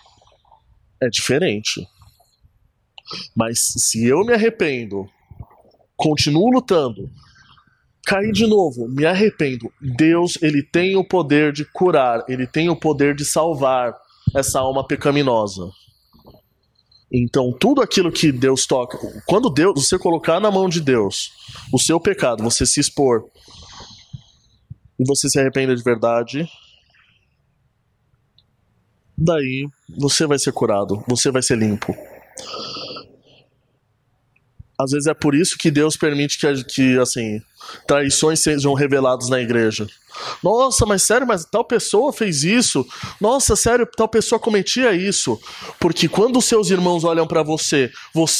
É diferente. Mas se eu me arrependo, continuo lutando, caí de novo, me arrependo, Deus, ele tem o poder de curar, ele tem o poder de salvar essa alma pecaminosa. Então, tudo aquilo que Deus toca, quando você colocar na mão de Deus o seu pecado, você se expor e você se arrepende de verdade, daí você vai ser curado, você vai ser limpo. Às vezes é por isso que Deus permite que assim, traições sejam reveladas na igreja. Nossa, mas sério, mas tal pessoa fez isso? Nossa, sério, tal pessoa cometia isso? Porque quando os seus irmãos olham pra você, os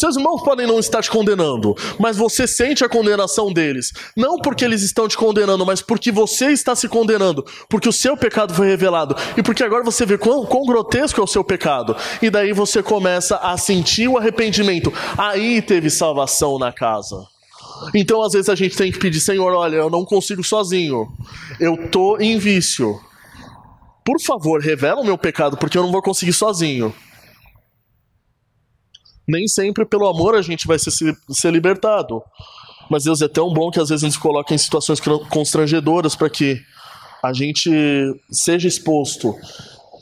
seus irmãos podem não estar te condenando, mas você sente a condenação deles. Não porque eles estão te condenando, mas porque você está se condenando. Porque o seu pecado foi revelado. E porque agora você vê quão grotesco é o seu pecado. E daí você começa a sentir o arrependimento. Aí teve salvação na casa. Então às vezes a gente tem que pedir, Senhor, olha, eu não consigo sozinho. Eu tô em vício. Por favor, revela o meu pecado, porque eu não vou conseguir sozinho. Nem sempre pelo amor a gente vai ser libertado. Mas Deus é tão bom que às vezes nos coloca em situações constrangedoras para que a gente seja exposto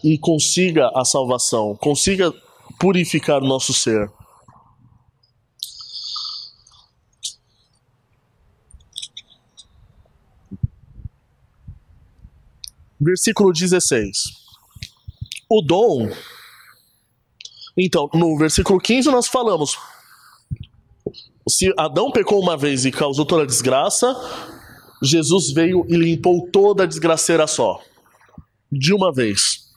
e consiga a salvação, consiga purificar o nosso ser. Versículo 16. O dom... Então, no versículo 15 nós falamos, se Adão pecou uma vez e causou toda a desgraça, Jesus veio e limpou toda a desgraceira só, de uma vez.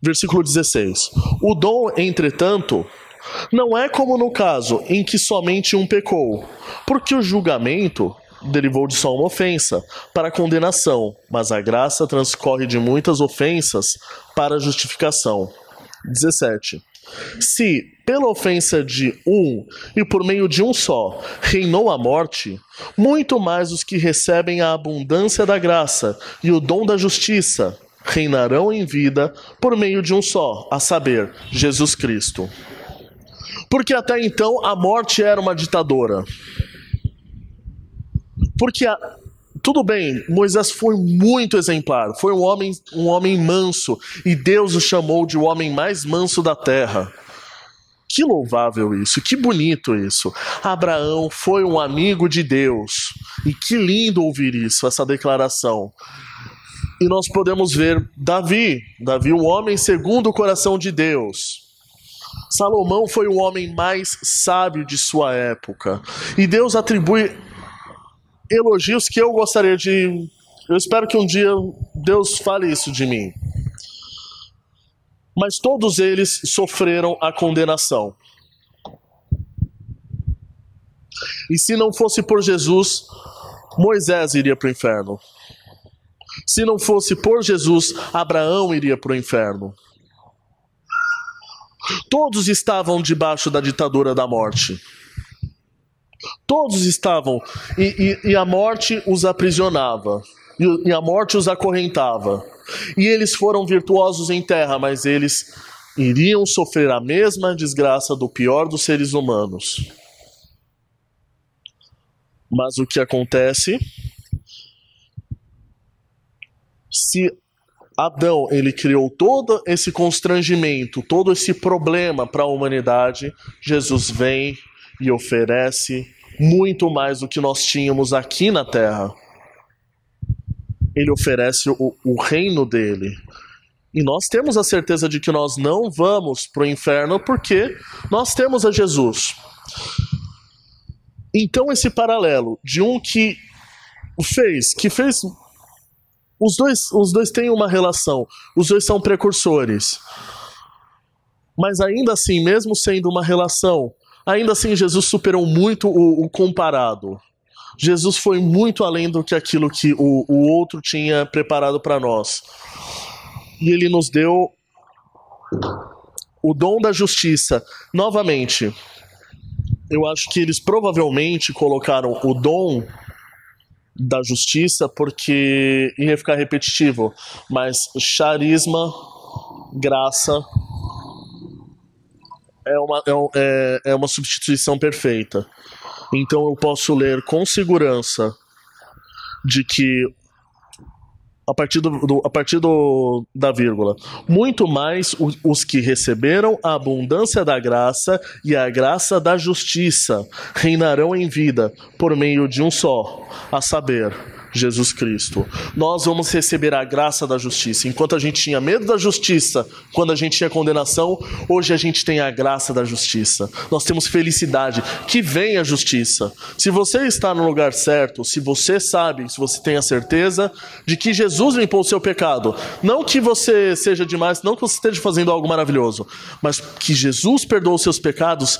Versículo 16. O dom, entretanto, não é como no caso em que somente um pecou, porque o julgamento derivou de só uma ofensa para a condenação, mas a graça transcorre de muitas ofensas para a justificação. 17. Se, pela ofensa de um e por meio de um só, reinou a morte, muito mais os que recebem a abundância da graça e o dom da justiça reinarão em vida por meio de um só, a saber, Jesus Cristo. Porque até então a morte era uma ditadora. Porque tudo bem, Moisés foi muito exemplar, foi um homem manso, e Deus o chamou de o homem mais manso da terra. Que louvável isso, que bonito isso. Abraão foi um amigo de Deus, e que lindo ouvir isso, essa declaração. E nós podemos ver Davi, o homem segundo o coração de Deus. Salomão foi o homem mais sábio de sua época, e Deus atribui elogios que eu gostaria de... Eu espero que um dia Deus fale isso de mim. Mas todos eles sofreram a condenação. E se não fosse por Jesus, Moisés iria para o inferno. Se não fosse por Jesus, Abraão iria para o inferno. Todos estavam debaixo da ditadura da morte. Todos estavam, e a morte os aprisionava, e a morte os acorrentava. E eles foram virtuosos em terra, mas eles iriam sofrer a mesma desgraça do pior dos seres humanos. Mas o que acontece? Se Adão, ele criou todo esse constrangimento, todo esse problema para a humanidade, Jesus vem e oferece muito mais do que nós tínhamos aqui na terra. Ele oferece o reino dele. E nós temos a certeza de que nós não vamos para o inferno porque nós temos a Jesus. Então esse paralelo de um que fez Os dois têm uma relação, os dois são precursores. Mas ainda assim, mesmo sendo uma relação, ainda assim Jesus superou muito o comparado. Jesus foi muito além do que aquilo que o outro tinha preparado para nós. E ele nos deu o dom da justiça. Novamente, eu acho que eles provavelmente colocaram o dom da justiça porque ia ficar repetitivo. Mas charisma, graça, é uma substituição perfeita. Então eu posso ler com segurança de que a partir da vírgula, muito mais os que receberam a abundância da graça e a graça da justiça reinarão em vida por meio de um só, a saber, Jesus Cristo. Nós vamos receber a graça da justiça. Enquanto a gente tinha medo da justiça, quando a gente tinha condenação, hoje a gente tem a graça da justiça. Nós temos felicidade, que vem a justiça. Se você está no lugar certo, se você sabe, se você tem a certeza de que Jesus limpou o seu pecado, não que você seja demais, não que você esteja fazendo algo maravilhoso, mas que Jesus perdoou os seus pecados,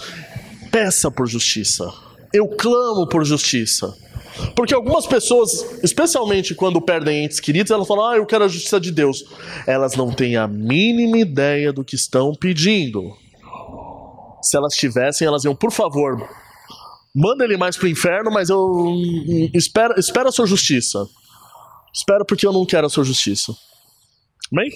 peça por justiça. Eu clamo por justiça. Porque algumas pessoas, especialmente quando perdem entes queridos, elas falam, eu quero a justiça de Deus. Elas não têm a mínima ideia do que estão pedindo. Se elas tivessem, elas iam, por favor, manda ele mais pro inferno, mas eu espero a sua justiça. Espero porque eu não quero a sua justiça. Amém?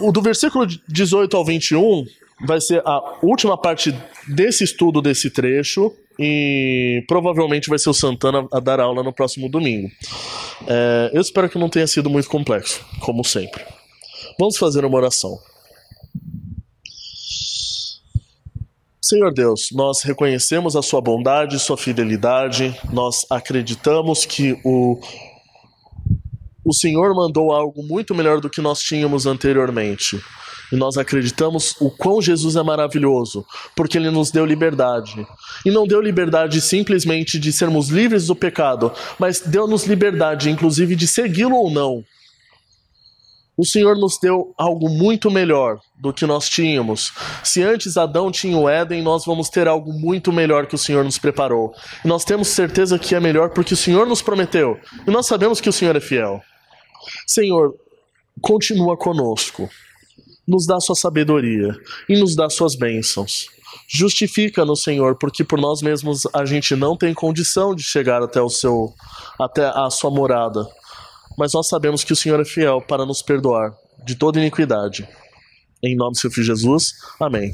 O do versículo 18 ao 21 vai ser a última parte desse estudo desse trecho. E provavelmente vai ser o Santana a dar aula no próximo domingo. Eu espero que não tenha sido muito complexo, como sempre. Vamos fazer uma oração. Senhor Deus, nós reconhecemos a sua bondade, sua fidelidade. Nós acreditamos que o Senhor mandou algo muito melhor do que nós tínhamos anteriormente. E nós acreditamos o quão Jesus é maravilhoso, porque Ele nos deu liberdade. E não deu liberdade simplesmente de sermos livres do pecado, mas deu-nos liberdade, inclusive, de segui-lo ou não. O Senhor nos deu algo muito melhor do que nós tínhamos. Se antes Adão tinha o Éden, nós vamos ter algo muito melhor que o Senhor nos preparou. E nós temos certeza que é melhor porque o Senhor nos prometeu. E nós sabemos que o Senhor é fiel. Senhor, continua conosco. Nos dá sua sabedoria e nos dá suas bênçãos. Justifica-nos, Senhor, porque por nós mesmos a gente não tem condição de chegar até a sua morada. Mas nós sabemos que o Senhor é fiel para nos perdoar de toda iniquidade. Em nome do seu Filho Jesus, amém.